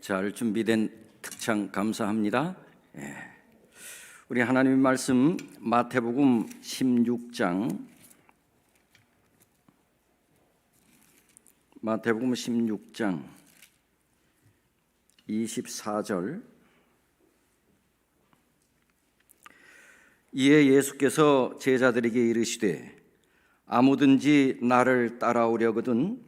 잘 준비된 특창 감사합니다. 우리 하나님의 말씀 마태복음 16장 24절. 이에 예수께서 제자들에게 이르시되 아무든지 나를 따라오려거든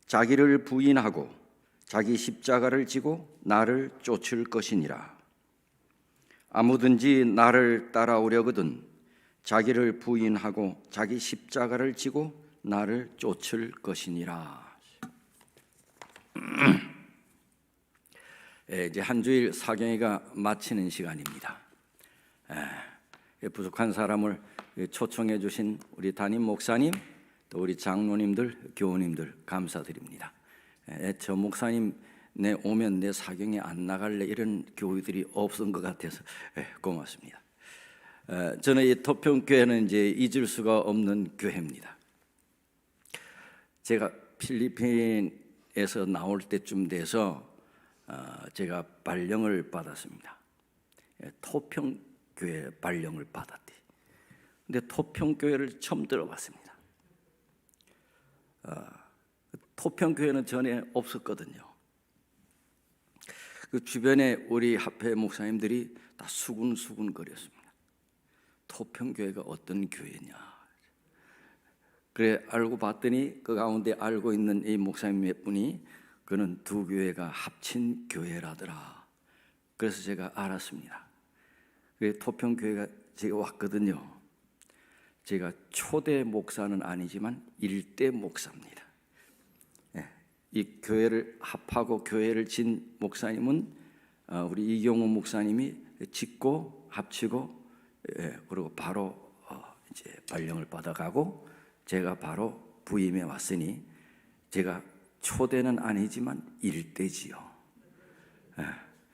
자기를 부인하고 자기 십자가를 지고 나를 쫓을 것이니라. 아무든지 나를 따라오려거든 자기를 부인하고 자기 십자가를 지고 나를 쫓을 것이니라. 이제 한 주일 사경회가 마치는 시간입니다. 부족한 사람을 초청해 주신 우리 담임 목사님, 또 우리 장로님들, 교우님들 감사드립니다. 저 목사님 내 오면 내 사경에 안 나갈래 이런 교우들이 없은 것 같아서 고맙습니다. 저는 이 토평교회는 이제 잊을 수가 없는 교회입니다. 제가 필리핀에서 나올 때쯤 돼서 제가 발령을 받았습니다. 토평교회 발령을 받았대. 근데 토평교회를 처음 들어봤습니다. 토평교회는 전에 없었거든요. 그 주변에 우리 합회 목사님들이 다 수군수군 거렸습니다. 토평교회가 어떤 교회냐. 그래 알고 봤더니 그 가운데 알고 있는 이 목사님 몇 분이 그는 두 교회가 합친 교회라더라. 그래서 제가 알았습니다. 그래 토평교회가 제가 왔거든요. 제가 초대 목사는 아니지만 일대 목사입니다. 이 교회를 합하고 교회를 진 목사님은 우리 이경호 목사님이 짓고 합치고 그리고 바로 이제 발령을 받아가고 제가 바로 부임해 왔으니 제가 초대는 아니지만 일대지요.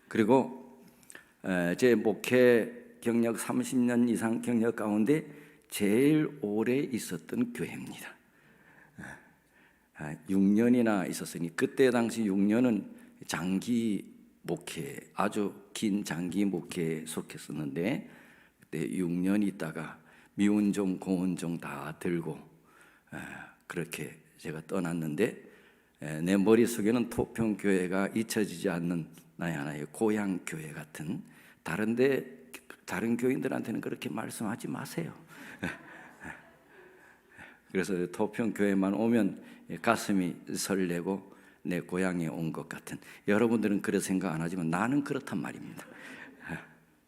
그리고 제 목회 경력 30년 이상 경력 가운데 제일 오래 있었던 교회입니다. 6년이나 있었으니 그때 당시 6년은 장기 목회, 아주 긴 장기 목회에 속했었는데 그때 6년 있다가 미운종 고운종 다 들고 그렇게 제가 떠났는데 내 머릿속에는 토평교회가 잊혀지지 않는 나의 하나의 고향교회 같은 다른 교인들한테는 그렇게 말씀하지 마세요. 그래서 토평교회만 오면 가슴이 설레고 내 고향에 온 것 같은, 여러분들은 그런 생각 안 하지만 나는 그렇단 말입니다.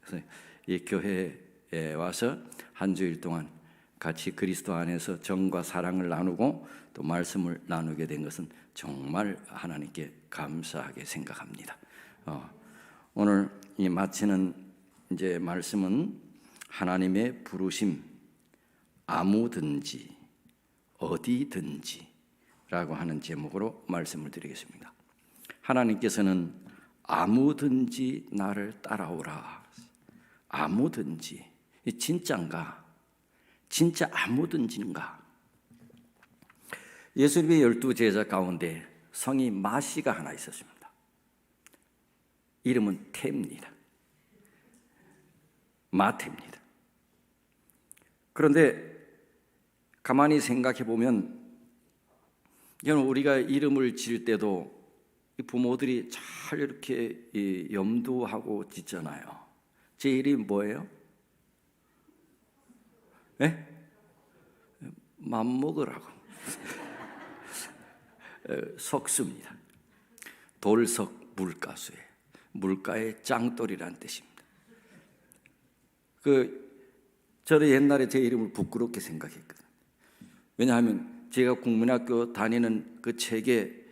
그래서 이 교회에 와서 한 주일 동안 같이 그리스도 안에서 정과 사랑을 나누고 또 말씀을 나누게 된 것은 정말 하나님께 감사하게 생각합니다. 오늘 이 마치는 이제 말씀은 하나님의 부르심, 아무든지 어디든지 라고 하는 제목으로 말씀을 드리겠습니다. 하나님께서는 아무든지 나를 따라오라. 아무든지, 진짜인가? 진짜 아무든지인가? 예수님의 12제자 가운데 성이 마시가 하나 있었습니다. 이름은 태입니다. 마태입니다. 그런데 가만히 생각해 보면 여러분, 우리가 이름을 지을 때도 부모들이 잘 이렇게 염두하고 짓잖아요. 제 이름이 뭐예요? 네? 맘먹으라고. 석수입니다. 돌석 물가수에 물가의 짱돌이라는 뜻입니다. 저는 옛날에 제 이름을 부끄럽게 생각했거든요. 왜냐하면 제가 국민학교 다니는 그 책에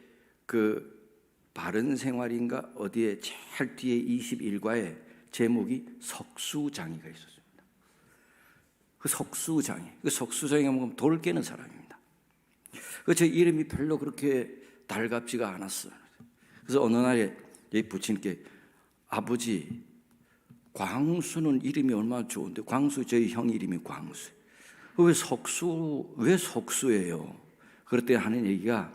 바른 생활인가 어디에 제일 뒤에 21과에 제목이 석수장이가 있었습니다. 그 석수장이가 뭔가 돌 깨는 사람입니다. 제 이름이 별로 그렇게 달갑지가 않았어요. 그래서 어느 날에 부친께 아버지, 광수는 이름이 얼마나 좋은데, 광수 저희 형 이름이 광수. 왜 석수예요? 그럴 때 하는 얘기가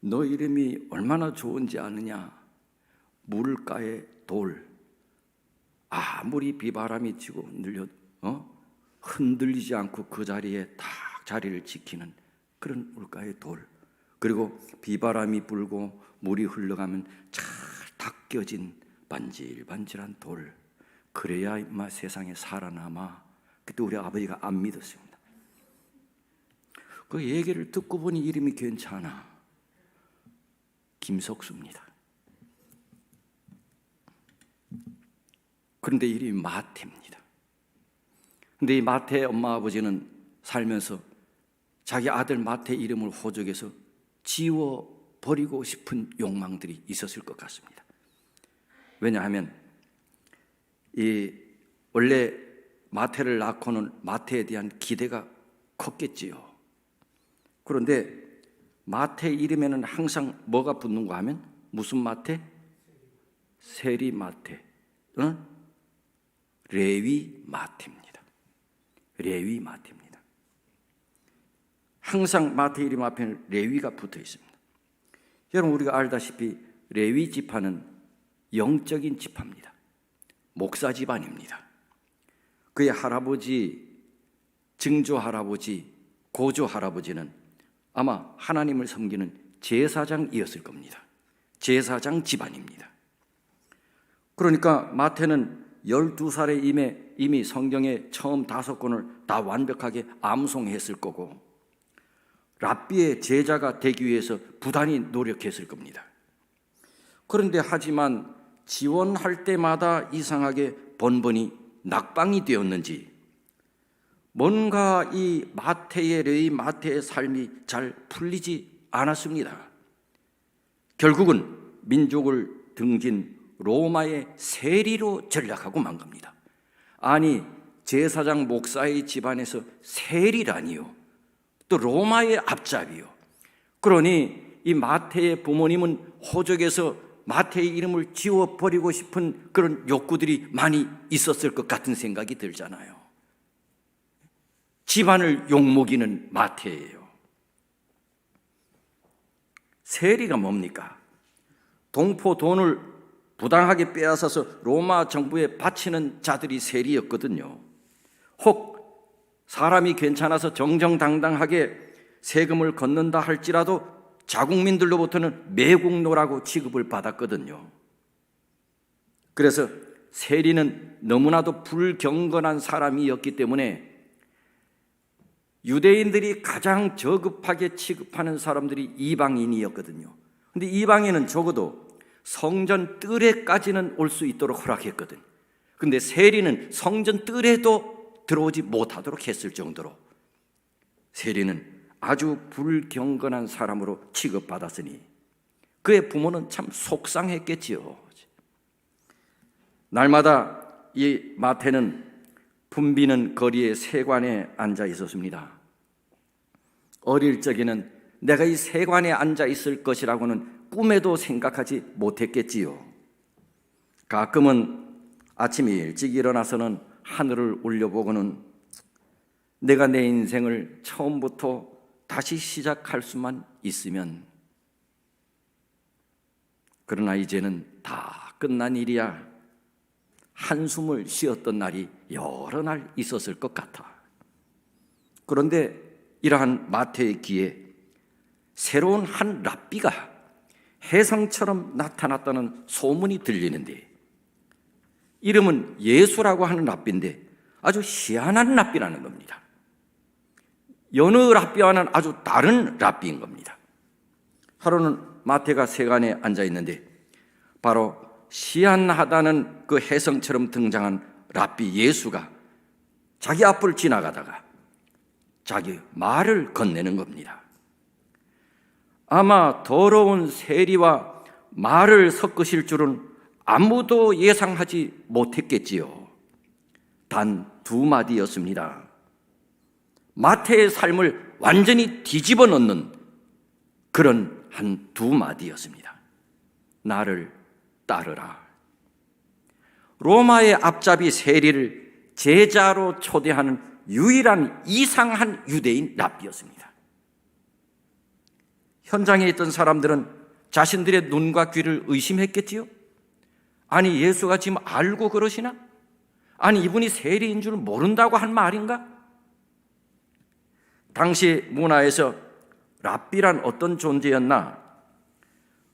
너 이름이 얼마나 좋은지 아느냐? 물가의 돌, 아무리 비바람이 치고 흔들리지 않고 그 자리에 딱 자리를 지키는 그런 물가의 돌, 그리고 비바람이 불고 물이 흘러가면 잘 닦여진 반질반질한 돌, 그래야 인마 세상에 살아남아. 그때 우리 아버지가 안 믿었습니다. 그 얘기를 듣고 보니 이름이 괜찮아. 김석수입니다. 그런데 이름이 마태입니다. 근데 이 마태의 엄마 아버지는 살면서 자기 아들 마태 이름을 호적에서 지워버리고 싶은 욕망들이 있었을 것 같습니다. 왜냐하면 원래 마태를 낳고는 마태에 대한 기대가 컸겠지요. 그런데 마태 이름에는 항상 뭐가 붙는가 하면 무슨 마태? 세리 마태, 레위 마태입니다. 레위 마태입니다. 항상 마태 이름 앞에는 레위가 붙어 있습니다. 여러분, 우리가 알다시피 레위 지파는 영적인 지파입니다. 목사 집안입니다. 그의 할아버지, 증조 할아버지, 고조 할아버지는 아마 하나님을 섬기는 제사장이었을 겁니다. 제사장 집안입니다. 그러니까 마태는 12살에 이미 성경의 처음 5권을 다 완벽하게 암송했을 거고, 랍비의 제자가 되기 위해서 부단히 노력했을 겁니다. 그런데 하지만 지원할 때마다 이상하게 번번이 낙방이 되었는지 뭔가 이 레위 마태의 삶이 잘 풀리지 않았습니다. 결국은 민족을 등진 로마의 세리로 전락하고 만 겁니다. 아니, 제사장 목사의 집안에서 세리라니요, 또 로마의 앞잡이요. 그러니 이 마태의 부모님은 호적에서 마태의 이름을 지워버리고 싶은 그런 욕구들이 많이 있었을 것 같은 생각이 들잖아요. 집안을 욕먹이는 마태예요. 세리가 뭡니까? 동포 돈을 부당하게 빼앗아서 로마 정부에 바치는 자들이 세리였거든요. 혹 사람이 괜찮아서 정정당당하게 세금을 걷는다 할지라도 자국민들로부터는 매국노라고 취급을 받았거든요. 그래서 세리는 너무나도 불경건한 사람이었기 때문에 유대인들이 가장 저급하게 취급하는 사람들이 이방인이었거든요. 근데 이방인은 적어도 성전 뜰에까지는 올 수 있도록 허락했거든. 근데 세리는 성전 뜰에도 들어오지 못하도록 했을 정도로 세리는 아주 불경건한 사람으로 취급받았으니 그의 부모는 참 속상했겠지요. 날마다 이 마태는 붐비는 거리의 세관에 앉아 있었습니다. 어릴 적에는 내가 이 세관에 앉아 있을 것이라고는 꿈에도 생각하지 못했겠지요. 가끔은 아침에 일찍 일어나서는 하늘을 올려보고는 내가 내 인생을 처음부터 다시 시작할 수만 있으면, 그러나 이제는 다 끝난 일이야. 한숨을 쉬었던 날이 여러 날 있었을 것 같아. 그런데 이러한 마태의 귀에 새로운 한 랍비가 혜성처럼 나타났다는 소문이 들리는데, 이름은 예수라고 하는 랍비인데 아주 희한한 랍비라는 겁니다. 여느 랍비와는 아주 다른 랍비인 겁니다. 하루는 마태가 세관에 앉아 있는데 바로 희한하다는 그 혜성처럼 등장한 랍비 예수가 자기 앞을 지나가다가 자기 말을 건네는 겁니다. 아마 더러운 세리와 말을 섞으실 줄은 아무도 예상하지 못했겠지요. 단 2마디였습니다. 마태의 삶을 완전히 뒤집어 놓는 그런 한 2마디였습니다. 나를 따르라. 로마의 앞잡이 세리를 제자로 초대하는 유일한 이상한 유대인 랍비였습니다. 현장에 있던 사람들은 자신들의 눈과 귀를 의심했겠지요. 아니 예수가 지금 알고 그러시나? 아니 이분이 세리인 줄 모른다고 한 말인가? 당시 문화에서 랍비란 어떤 존재였나?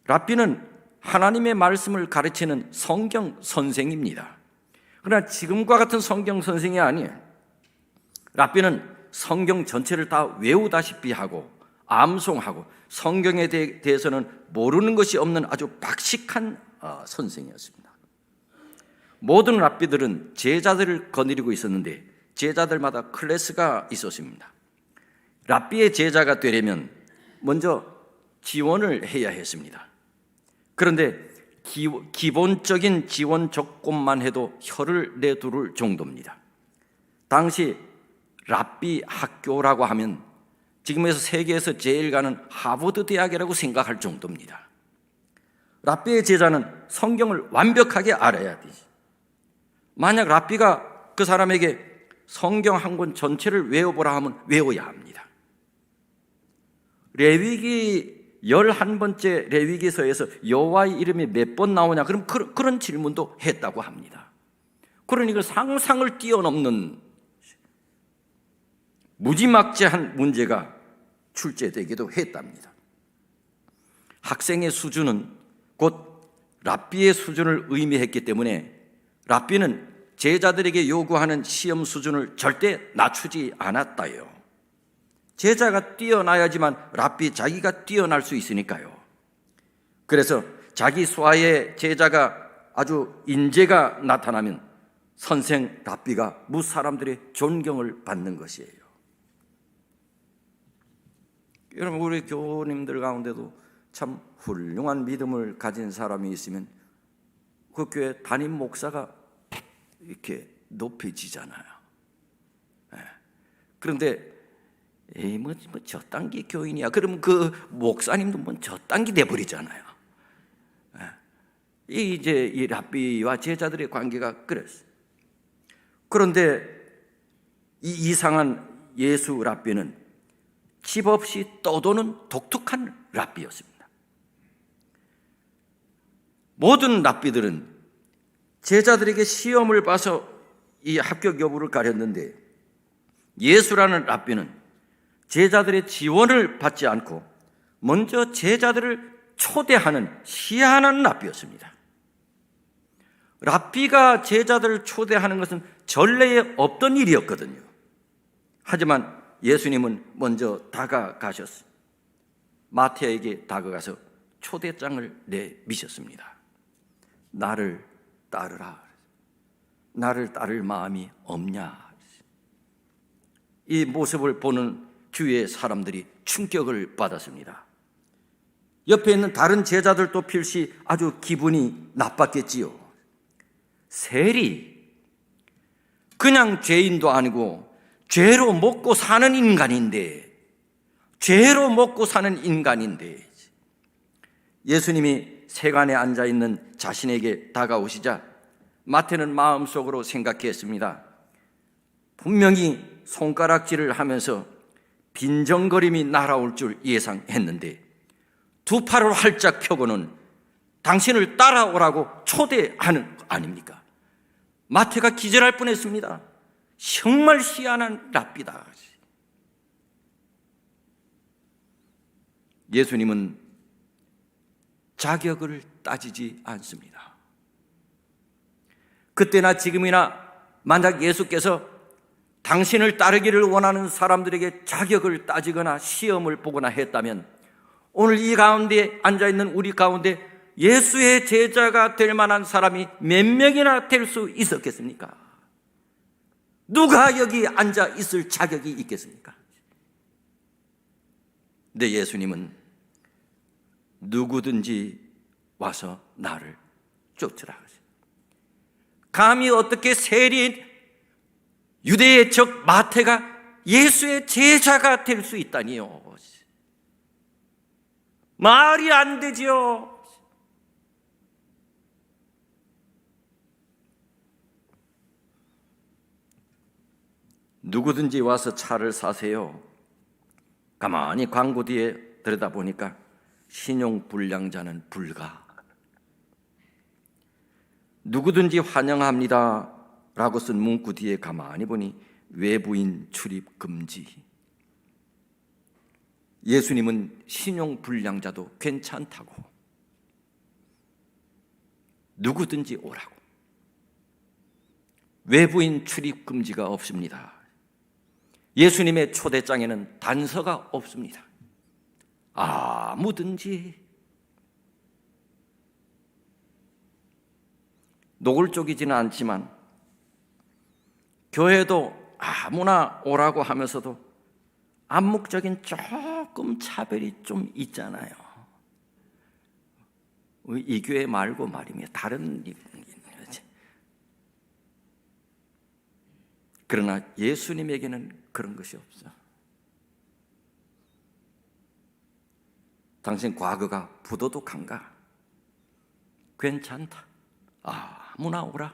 랍비는 하나님의 말씀을 가르치는 성경 선생입니다. 그러나 지금과 같은 성경 선생이 아니에요. 랍비는 성경 전체를 다 외우다시피 하고 암송하고 성경에 대해서는 모르는 것이 없는 아주 박식한 선생이었습니다. 모든 랍비들은 제자들을 거느리고 있었는데 제자들마다 클래스가 있었습니다. 랍비의 제자가 되려면 먼저 지원을 해야 했습니다. 그런데 기본적인 지원 조건만 해도 혀를 내두를 정도입니다. 당시 랍비 학교라고 하면 지금에서 세계에서 제일 가는 하버드 대학이라고 생각할 정도입니다. 랍비의 제자는 성경을 완벽하게 알아야 되지. 만약 랍비가 그 사람에게 성경 한 권 전체를 외워보라 하면 외워야 합니다. 레위기 11번째 레위기서에서 여호와의 이름이 몇 번 나오냐? 그럼 그런 질문도 했다고 합니다. 그러니까 상상을 뛰어넘는 무지막지한 문제가 출제되기도 했답니다. 학생의 수준은 곧 랍비의 수준을 의미했기 때문에 랍비는 제자들에게 요구하는 시험 수준을 절대 낮추지 않았다요. 제자가 뛰어나야지만 랍비 자기가 뛰어날 수 있으니까요. 그래서 자기 수하의 제자가 아주 인재가 나타나면 선생 랍비가 무사람들의 존경을 받는 것이에요. 여러분, 우리 교우님들 가운데도 참 훌륭한 믿음을 가진 사람이 있으면 그 교회 담임 목사가 이렇게 높여지잖아요. 그런데 뭐 저딴기 교인이야. 그러면 그 목사님도 뭐 저딴기 돼버리잖아요. 이제 이 랍비와 제자들의 관계가 그랬어요. 그런데 이 이상한 예수 랍비는 집 없이 떠도는 독특한 랍비였습니다. 모든 랍비들은 제자들에게 시험을 봐서 이 합격 여부를 가렸는데 예수라는 랍비는 제자들의 지원을 받지 않고 먼저 제자들을 초대하는 희한한 랍비였습니다. 랍비가 제자들을 초대하는 것은 전례에 없던 일이었거든요. 하지만 예수님은 먼저 다가가셨어요. 마태에게 다가가서 초대장을 내미셨습니다. 나를 따르라. 나를 따를 마음이 없냐. 이 모습을 보는 주위의 사람들이 충격을 받았습니다. 옆에 있는 다른 제자들도 필시 아주 기분이 나빴겠지요. 세리, 그냥 죄인도 아니고 죄로 먹고 사는 인간인데, 예수님이 세간에 앉아있는 자신에게 다가오시자 마태는 마음속으로 생각했습니다. 분명히 손가락질을 하면서 빈정거림이 날아올 줄 예상했는데 두 팔을 활짝 펴고는 당신을 따라오라고 초대하는 거 아닙니까? 마태가 기절할 뻔했습니다. 정말 희한한 랍비다. 예수님은 자격을 따지지 않습니다. 그때나 지금이나 만약 예수께서 당신을 따르기를 원하는 사람들에게 자격을 따지거나 시험을 보거나 했다면 오늘 이 가운데 앉아있는 우리 가운데 예수의 제자가 될 만한 사람이 몇 명이나 될 수 있었겠습니까? 누가 여기 앉아 있을 자격이 있겠습니까? 근데 예수님은 누구든지 와서 나를 쫓으라. 감히 어떻게 세리인 유대의 적 마태가 예수의 제자가 될 수 있다니요? 말이 안 되지요. 누구든지 와서 차를 사세요. 가만히 광고 뒤에 들여다보니까 신용불량자는 불가. 누구든지 환영합니다 라고 쓴 문구 뒤에 가만히 보니 외부인 출입 금지. 예수님은 신용불량자도 괜찮다고, 누구든지 오라고. 외부인 출입 금지가 없습니다. 예수님의 초대장에는 단서가 없습니다. 아무든지. 노골적이지는 않지만 교회도 아무나 오라고 하면서도 암묵적인 조금 차별이 좀 있잖아요. 이 교회 말고 말입니다. 다른 거지. 그러나 예수님에게는 그런 것이 없어. 당신 과거가 부도덕한가? 괜찮다. 아무나 오라.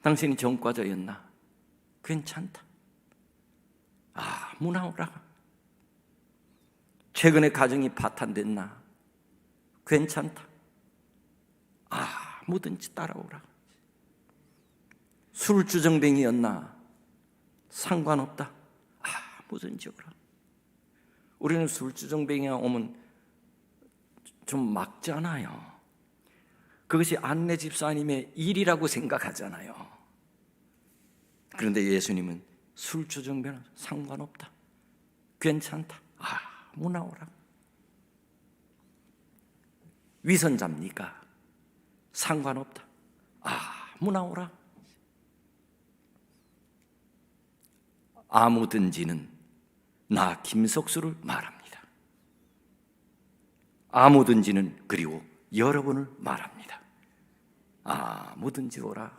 당신이 전과자였나? 괜찮다. 아무나 오라. 최근에 가정이 파탄됐나? 괜찮다. 아무든지 따라오라. 술주정뱅이였나? 상관없다. 아무든지 오라. 우리는 술주정뱅이가 오면 좀 막잖아요. 그것이 안내 집사님의 일이라고 생각하잖아요. 그런데 예수님은 술주정뱅이는 상관없다. 괜찮다. 아무나 오라. 위선자입니까? 상관없다. 아무나 오라. 아무든지는 나 김석수를 말합니다. 아무든지는 그리고 여러분을 말합니다. 아무든지 오라.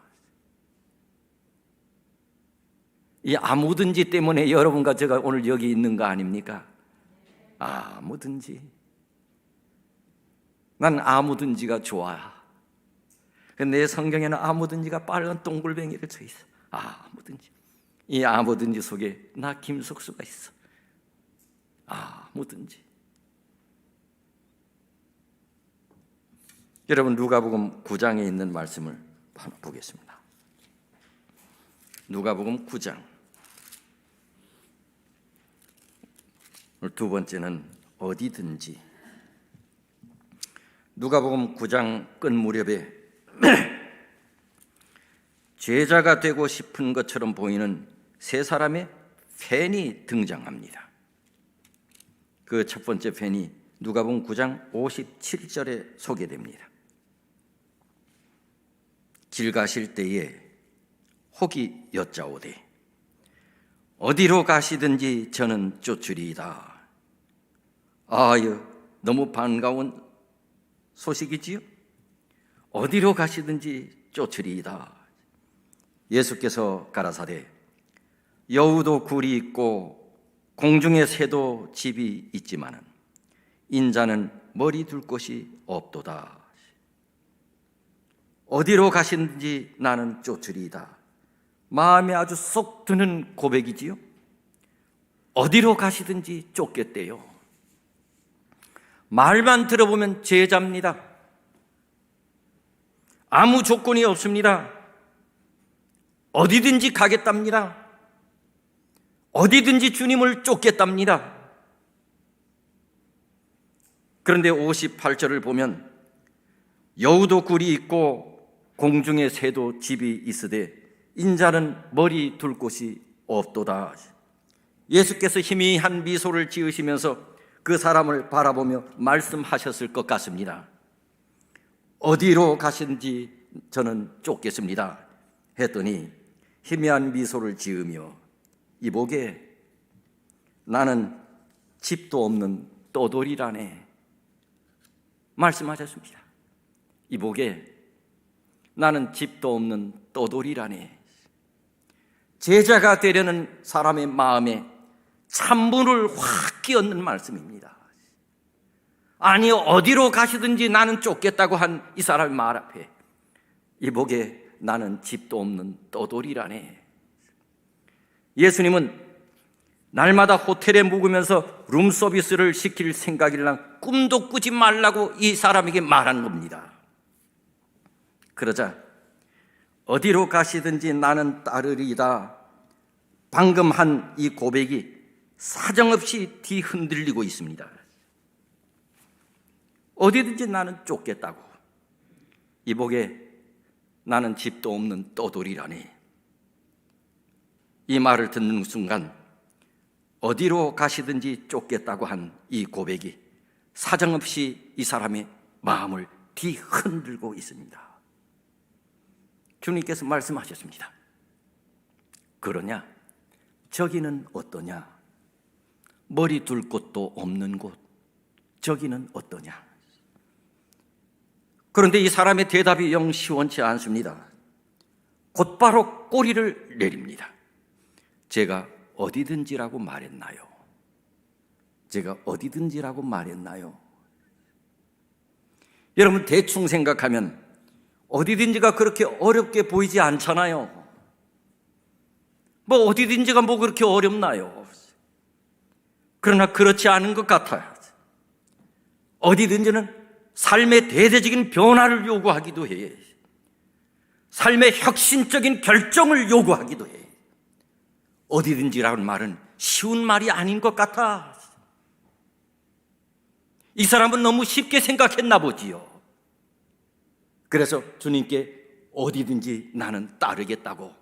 이 아무든지 때문에 여러분과 제가 오늘 여기 있는 거 아닙니까? 아무든지. 난 아무든지가 좋아. 내 성경에는 아무든지가 빨간 동글뱅이를 쳐 있어. 아무든지. 이 아무든지 속에 나 김석수가 있어. 아무든지. 여러분, 누가복음 9장에 있는 말씀을 보겠습니다. 누가복음 9장. 두 번째는 어디든지. 누가복음 9장 끝 무렵에 제자가 되고 싶은 것처럼 보이는 세 사람의 팬이 등장합니다. 그 첫 번째 팬이 누가복음 9장 57절에 소개됩니다. 길 가실 때에 혹이 여짜오되 어디로 가시든지 저는 쫓으리이다. 너무 반가운 소식이지요? 어디로 가시든지 쫓으리이다. 예수께서 가라사대 여우도 굴이 있고 공중의 새도 집이 있지만은 인자는 머리 둘 곳이 없도다. 어디로 가시든지 나는 쫓으리이다. 마음에 아주 쏙 드는 고백이지요. 어디로 가시든지 쫓겠대요. 말만 들어보면 제자입니다. 아무 조건이 없습니다. 어디든지 가겠답니다. 어디든지 주님을 쫓겠답니다. 그런데 58절을 보면 여우도 굴이 있고 공중에 새도 집이 있으되 인자는 머리 둘 곳이 없도다. 예수께서 희미한 미소를 지으시면서 그 사람을 바라보며 말씀하셨을 것 같습니다. 어디로 가신지 저는 쫓겠습니다 했더니 희미한 미소를 지으며 이보게 나는 집도 없는 떠돌이라네 말씀하셨습니다. 이보게 나는 집도 없는 떠돌이라네. 제자가 되려는 사람의 마음에 찬물을 확 끼얹는 말씀입니다. 아니 어디로 가시든지 나는 쫓겠다고 한 이 사람의 말 앞에 이보게 나는 집도 없는 떠돌이라네. 예수님은 날마다 호텔에 묵으면서 룸서비스를 시킬 생각이랑 꿈도 꾸지 말라고 이 사람에게 말한 겁니다. 그러자 어디로 가시든지 나는 따르리이다. 방금 한 이 고백이 사정없이 뒤흔들리고 있습니다. 어디든지 나는 쫓겠다고. 이복에 나는 집도 없는 떠돌이라니. 이 말을 듣는 순간 어디로 가시든지 쫓겠다고 한 이 고백이 사정없이 이 사람의 마음을 뒤흔들고 있습니다. 주님께서 말씀하셨습니다. 그러냐? 저기는 어떠냐? 머리 둘 곳도 없는 곳, 저기는 어떠냐? 그런데 이 사람의 대답이 영 시원치 않습니다. 곧바로 꼬리를 내립니다. 제가 어디든지라고 말했나요? 제가 어디든지라고 말했나요? 여러분, 대충 생각하면 어디든지가 그렇게 어렵게 보이지 않잖아요. 뭐 어디든지가 뭐 그렇게 어렵나요? 그러나 그렇지 않은 것 같아요. 어디든지는 삶의 대대적인 변화를 요구하기도 해. 삶의 혁신적인 결정을 요구하기도 해. 어디든지라는 말은 쉬운 말이 아닌 것 같아. 이 사람은 너무 쉽게 생각했나 보지요. 그래서 주님께 어디든지 나는 따르겠다고.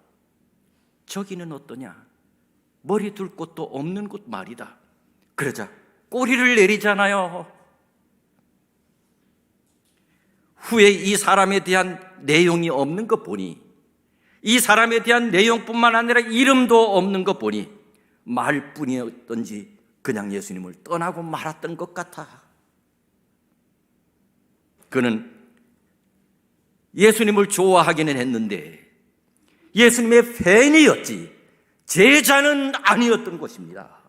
저기는 어떠냐? 머리 둘 곳도 없는 곳 말이다. 그러자 꼬리를 내리잖아요. 후에 이 사람에 대한 내용이 없는 것 보니, 이 사람에 대한 내용뿐만 아니라 이름도 없는 것 보니 말뿐이었던지 그냥 예수님을 떠나고 말았던 것 같아. 그는 예수님을 좋아하기는 했는데 예수님의 팬이었지 제자는 아니었던 것입니다.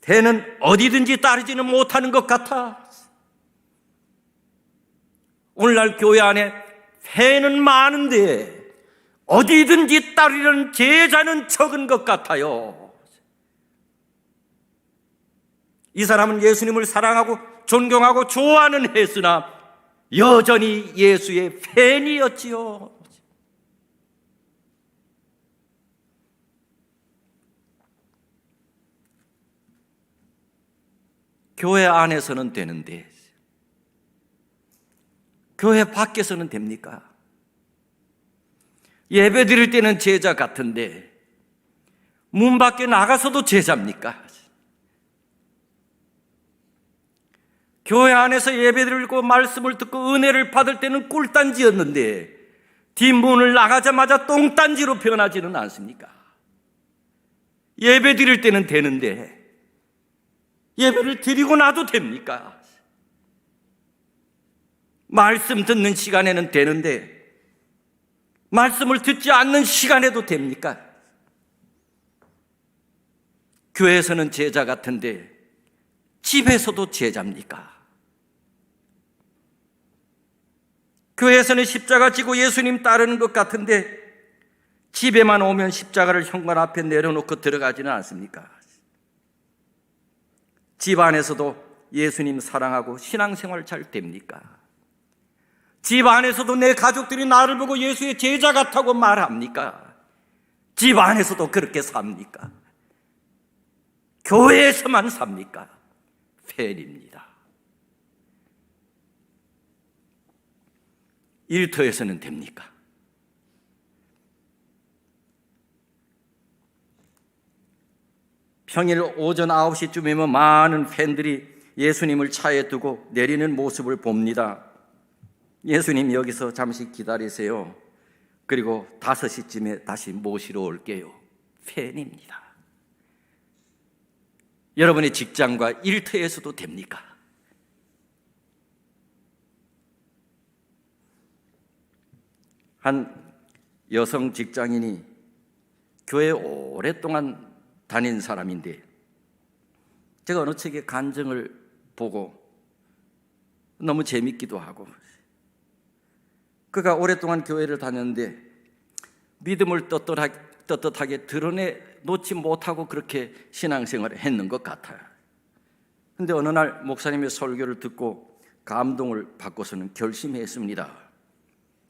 팬은 어디든지 따르지는 못하는 것 같아. 오늘날 교회 안에 팬은 많은데 어디든지 따르려는 제자는 적은 것 같아요. 이 사람은 예수님을 사랑하고 존경하고 좋아하는 했으나 여전히 예수의 팬이었지요. 교회 안에서는 되는데 교회 밖에서는 됩니까? 예배 드릴 때는 제자 같은데 문 밖에 나가서도 제자입니까? 교회 안에서 예배 드리고 말씀을 듣고 은혜를 받을 때는 꿀단지였는데 뒷문을 나가자마자 똥단지로 변하지는 않습니까? 예배 드릴 때는 되는데 예배를 드리고 나도 됩니까? 말씀 듣는 시간에는 되는데 말씀을 듣지 않는 시간에도 됩니까? 교회에서는 제자 같은데 집에서도 제자입니까? 교회에서는 십자가 지고 예수님 따르는 것 같은데 집에만 오면 십자가를 현관 앞에 내려놓고 들어가지는 않습니까? 집 안에서도 예수님 사랑하고 신앙생활 잘 됩니까? 집 안에서도 내 가족들이 나를 보고 예수의 제자 같다고 말합니까? 집 안에서도 그렇게 삽니까? 교회에서만 삽니까? 팬입니다. 일터에서는 됩니까? 평일 오전 9시쯤이면 많은 팬들이 예수님을 차에 두고 내리는 모습을 봅니다. 예수님 여기서 잠시 기다리세요. 그리고 5시쯤에 다시 모시러 올게요. 팬입니다. 여러분의 직장과 일터에서도 됩니까? 한 여성 직장인이 교회에 오랫동안 다닌 사람인데 제가 어느 책에 간증을 보고 너무 재밌기도 하고, 그가 오랫동안 교회를 다녔는데 믿음을 떳떳하게 드러내놓지 못하고 그렇게 신앙생활을 했는 것 같아요. 그런데 어느 날 목사님의 설교를 듣고 감동을 받고서는 결심했습니다.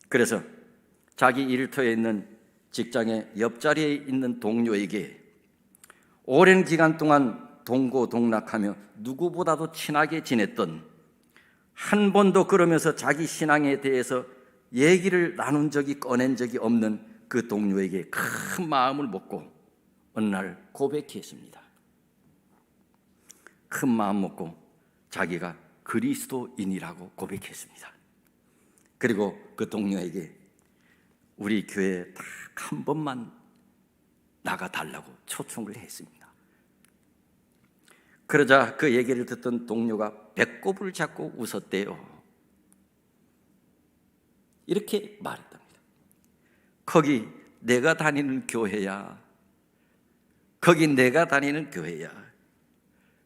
그래서 자기 일터에 있는 직장의 옆자리에 있는 동료에게 오랜 기간 동안 동고동락하며 누구보다도 친하게 지냈던, 한 번도 그러면서 자기 신앙에 대해서 얘기를 나눈 적이, 꺼낸 적이 없는 그 동료에게 큰 마음을 먹고 어느 날 고백했습니다. 큰 마음 먹고 자기가 그리스도인이라고 고백했습니다. 그리고 그 동료에게 우리 교회에 딱 한 번만 나가달라고 초청을 했습니다. 그러자 그 얘기를 듣던 동료가 배꼽을 잡고 웃었대요. 이렇게 말했답니다. 거기 내가 다니는 교회야. 거기 내가 다니는 교회야.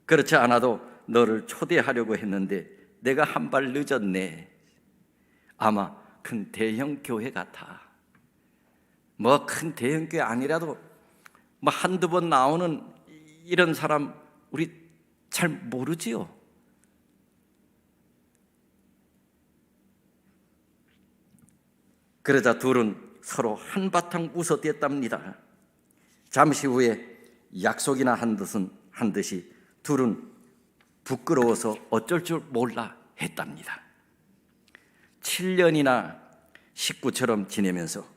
그렇지 않아도 너를 초대하려고 했는데 내가 한 발 늦었네. 아마 큰 대형 교회 같아. 뭐 큰 대형 교회 아니라도 뭐 한두 번 나오는 이런 사람 우리 잘 모르지요. 그러자 둘은 서로 한바탕 웃어댔답니다. 잠시 후에 약속이나 한 듯이 둘은 부끄러워서 어쩔 줄 몰라 했답니다. 7년이나 식구처럼 지내면서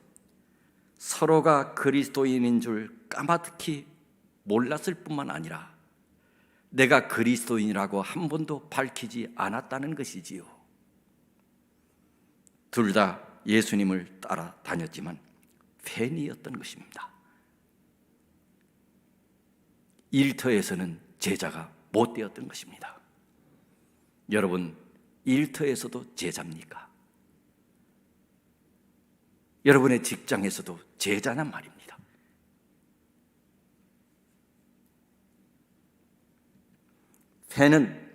서로가 그리스도인인 줄 까마득히 몰랐을 뿐만 아니라 내가 그리스도인이라고 한 번도 밝히지 않았다는 것이지요. 둘 다 예수님을 따라다녔지만 팬이었던 것입니다. 일터에서는 제자가 못 되었던 것입니다. 여러분, 일터에서도 제자입니까? 여러분의 직장에서도 제자란 말입니다. 팬은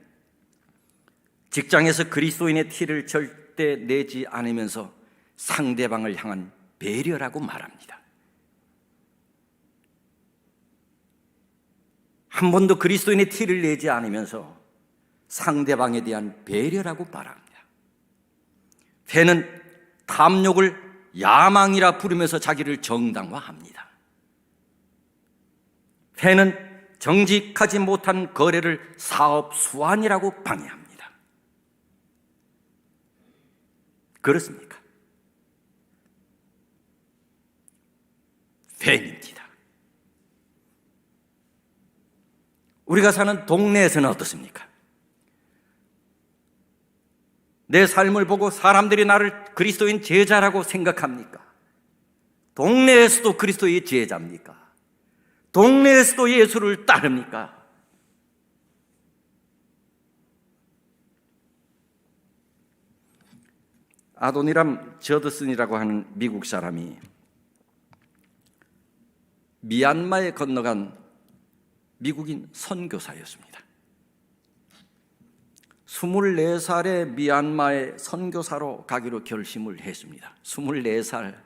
직장에서 그리스도인의 티를 절대 내지 않으면서 상대방을 향한 배려라고 말합니다. 한 번도 그리스도인의 티를 내지 않으면서 상대방에 대한 배려라고 말합니다. 팬은 탐욕을 야망이라 부르면서 자기를 정당화합니다. 팬은 정직하지 못한 거래를 사업 수완이라고 방해합니다. 그렇습니까? 팬입니다. 우리가 사는 동네에서는 어떻습니까? 내 삶을 보고 사람들이 나를 그리스도인 제자라고 생각합니까? 동네에서도 그리스도의 제자입니까? 동네에서도 예수를 따릅니까? 아도니람 저드슨이라고 하는 미국 사람이 미얀마에 건너간 미국인 선교사였습니다. 24살에 미얀마에 선교사로 가기로 결심을 했습니다. 24살.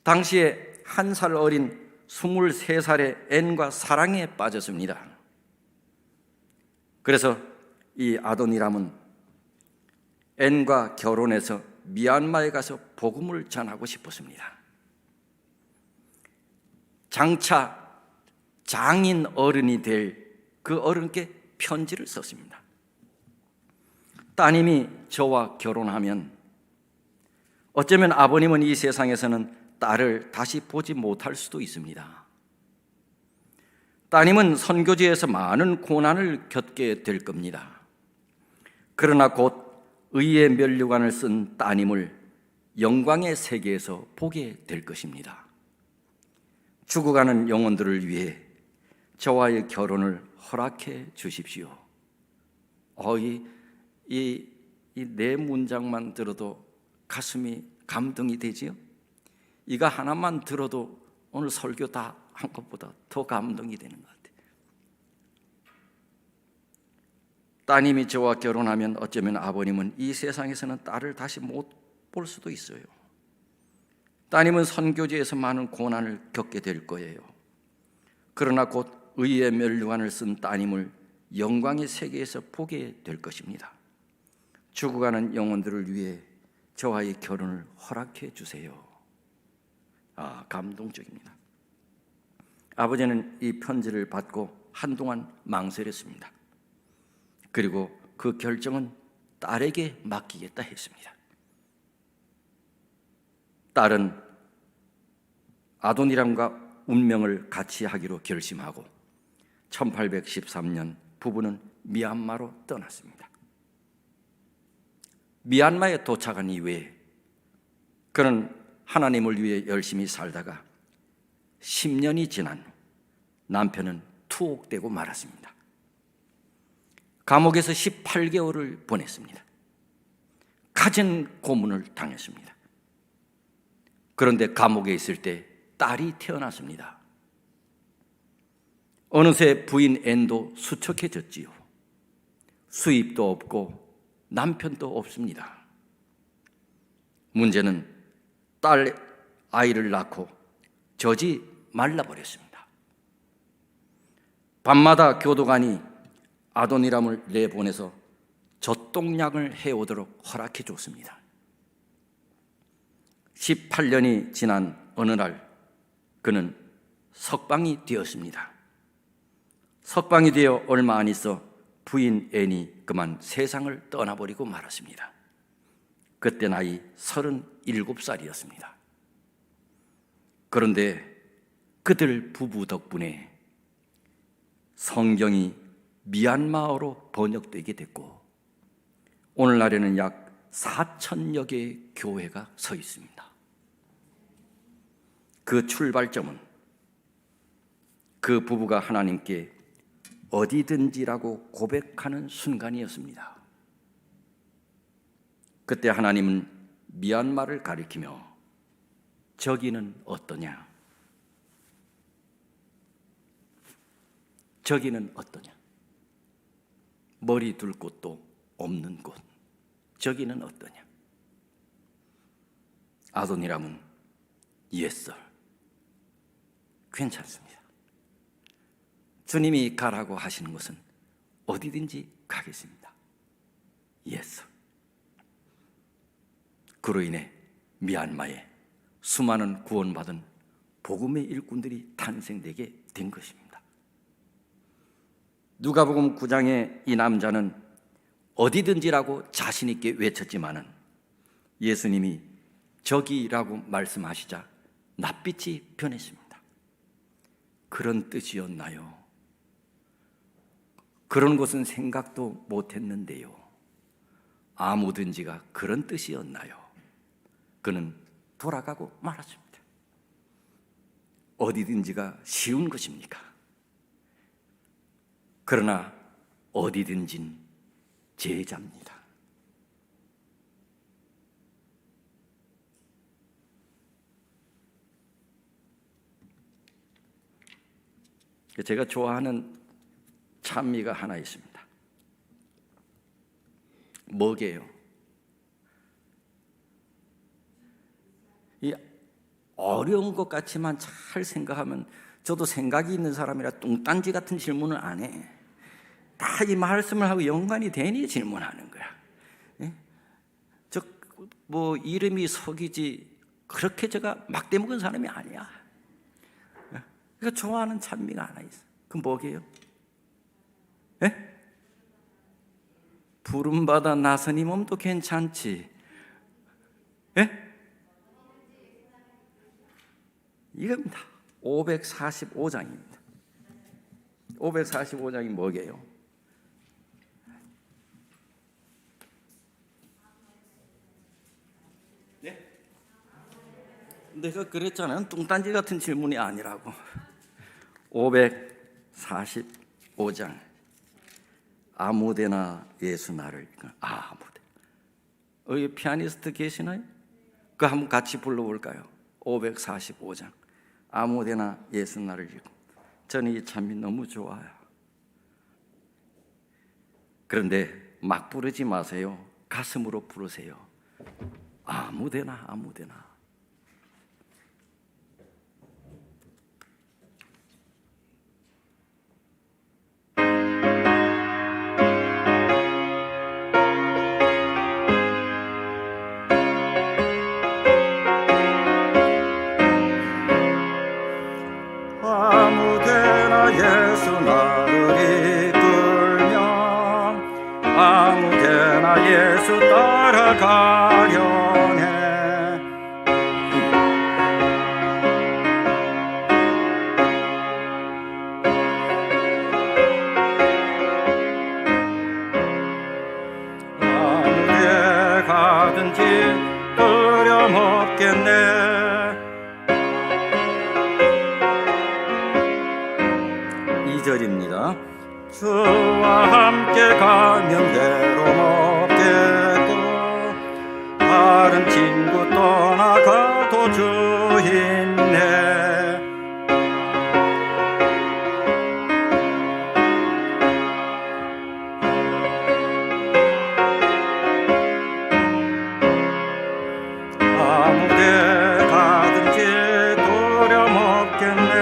당시에 한 살 어린 23살의 앤과 사랑에 빠졌습니다. 그래서 이 아도니람은 앤과 결혼해서 미얀마에 가서 복음을 전하고 싶었습니다. 장차 장인 어른이 될 그 어른께 편지를 썼습니다. 따님이 저와 결혼하면 어쩌면 아버님은 이 세상에서는 딸을 다시 보지 못할 수도 있습니다. 따님은 선교지에서 많은 고난을 겪게 될 겁니다. 그러나 곧 의의 면류관을 쓴 따님을 영광의 세계에서 보게 될 것입니다. 죽어가는 영혼들을 위해 저와의 결혼을 허락해 주십시오. 이 네 문장만 들어도 가슴이 감동이 되지요? 이거 하나만 들어도 오늘 설교 다 한 것보다 더 감동이 되는 것 같아요. 따님이 저와 결혼하면 어쩌면 아버님은 이 세상에서는 딸을 다시 못 볼 수도 있어요. 따님은 선교지에서 많은 고난을 겪게 될 거예요. 그러나 곧 의의 면류관을 쓴 따님을 영광의 세계에서 보게 될 것입니다. 죽어가는 영혼들을 위해 저와의 결혼을 허락해 주세요. 감동적입니다. 아버지는 이 편지를 받고 한동안 망설였습니다. 그리고 그 결정은 딸에게 맡기겠다 했습니다. 딸은 아도니람과 운명을 같이 하기로 결심하고 1813년 부부는 미얀마로 떠났습니다. 미얀마에 도착한 이후에 그는 하나님을 위해 열심히 살다가 10년이 지난 후 남편은 투옥되고 말았습니다. 감옥에서 18개월을 보냈습니다. 갖은 고문을 당했습니다. 그런데 감옥에 있을 때 딸이 태어났습니다. 어느새 부인 앤도 수척해졌지요. 수입도 없고 남편도 없습니다. 문제는 딸 아이를 낳고 젖이 말라버렸습니다. 밤마다 교도관이 아도니람을 내보내서 젖동량을 해오도록 허락해 줬습니다. 18년이 지난 어느 날 그는 석방이 되었습니다. 석방이 되어 얼마 안 있어 부인 앤이 그만 세상을 떠나버리고 말았습니다. 그때 나이 37살이었습니다. 그런데 그들 부부 덕분에 성경이 미얀마어로 번역되게 됐고 오늘날에는 약 4,000여 개의 교회가 서 있습니다. 그 출발점은 그 부부가 하나님께 어디든지라고 고백하는 순간이었습니다. 그때 하나님은 미얀마를 가리키며 저기는 어떠냐? 저기는 어떠냐? 머리 둘 곳도 없는 곳. 저기는 어떠냐? 아도니람은 Yes, sir. 괜찮습니다. 주님이 가라고 하시는 곳은 어디든지 가겠습니다. Yes, sir. 그로 인해 미얀마에 수많은 구원받은 복음의 일꾼들이 탄생되게 된 것입니다. 누가복음 9장의 이 남자는 어디든지라고 자신 있게 외쳤지만은 예수님이 저기라고 말씀하시자 낯빛이 변했습니다. 그런 뜻이었나요? 그런 것은 생각도 못했는데요. 아무든지가 그런 뜻이었나요? 그는 돌아가고 말았습니다. 어디든지가 쉬운 것입니까? 그러나 어디든진 제자입니다. 제가 좋아하는 찬미가 하나 있습니다. 뭐게요? 이 어려운 것 같지만 잘 생각하면 저도 생각이 있는 사람이라 뚱딴지 같은 질문을 안 해. 다 이 말씀을 하고 연관이 되니 질문하는 거야. 예? 이름이 석이지 그렇게 제가 막대 먹은 사람이 아니야. 그러니까 좋아하는 찬미가 하나 있어. 그 뭐게요? 예? 부름받아 나서니 몸도 괜찮지. 예? 이겁니다. 545장입니다. 545장이 뭐게요? 네? 내가 그랬잖아요. 뚱딴지 같은 질문이 아니라고. 545장. 아무데나 예수 나를. 아무데. 여기 피아니스트 계시나요? 그거 한번 같이 불러볼까요? 545장. 아무데나 예수 나를 읽고. 저는 이 찬미 너무 좋아요. 그런데 막 부르지 마세요. 가슴으로 부르세요. 아무데나 아무데나. 가려네. 아무데 가든지 두려움없겠네. 2절입니다. 주와 함께 가면 외로움 없겠고 다른 친구 떠나가도 주 있네. 아무데 가든지 두려움 없겠네.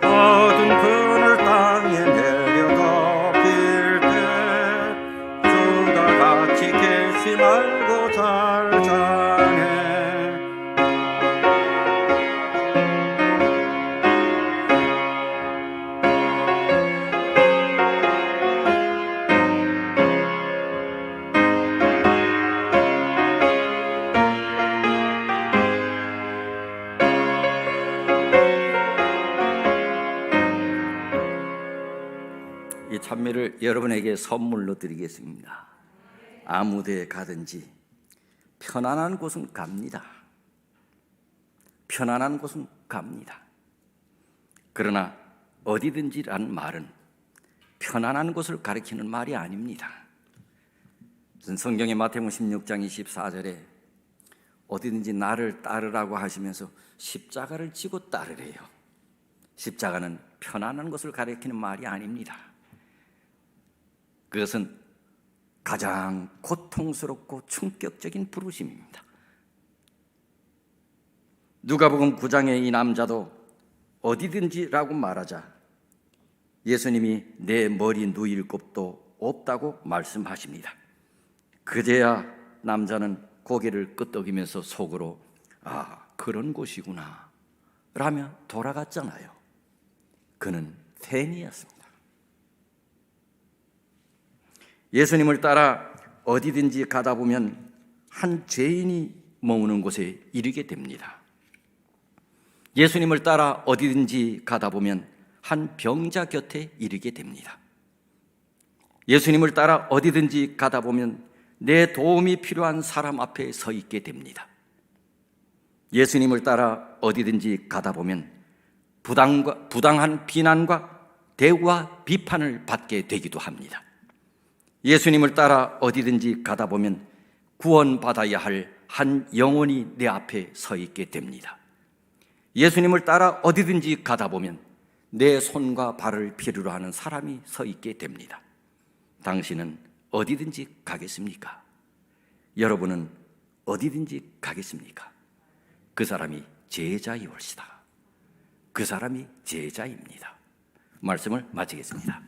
어두운 그늘 땅에 내려 덮일 때 주가 같이 계시 말고 잘 자네. 이 찬미를 여러분에게 선물로 드리겠습니다. 아무데 가든지 편안한 곳은 갑니다. 편안한 곳은 갑니다. 그러나 어디든지라는 말은 편안한 곳을 가리키는 말이 아닙니다. 성경의 마태복음 16장 24절에 어디든지 나를 따르라고 하시면서 십자가를 지고 따르래요. 십자가는 편안한 곳을 가리키는 말이 아닙니다. 그것은 가장 고통스럽고 충격적인 부르심입니다. 누가복음 9장의 이 남자도 어디든지라고 말하자 예수님이 내 머리 누일 곳도 없다고 말씀하십니다. 그제야 남자는 고개를 끄덕이면서 속으로 그런 곳이구나 라며 돌아갔잖아요. 그는 팬이었습니다. 예수님을 따라 어디든지 가다 보면 한 죄인이 머무는 곳에 이르게 됩니다. 예수님을 따라 어디든지 가다 보면 한 병자 곁에 이르게 됩니다. 예수님을 따라 어디든지 가다 보면 내 도움이 필요한 사람 앞에 서 있게 됩니다. 예수님을 따라 어디든지 가다 보면 부당한 비난과 대우와 비판을 받게 되기도 합니다. 예수님을 따라 어디든지 가다 보면 구원받아야 할 한 영혼이 내 앞에 서 있게 됩니다. 예수님을 따라 어디든지 가다 보면 내 손과 발을 필요로 하는 사람이 서 있게 됩니다. 당신은 어디든지 가겠습니까? 여러분은 어디든지 가겠습니까? 그 사람이 제자이올시다. 그 사람이 제자입니다. 말씀을 마치겠습니다.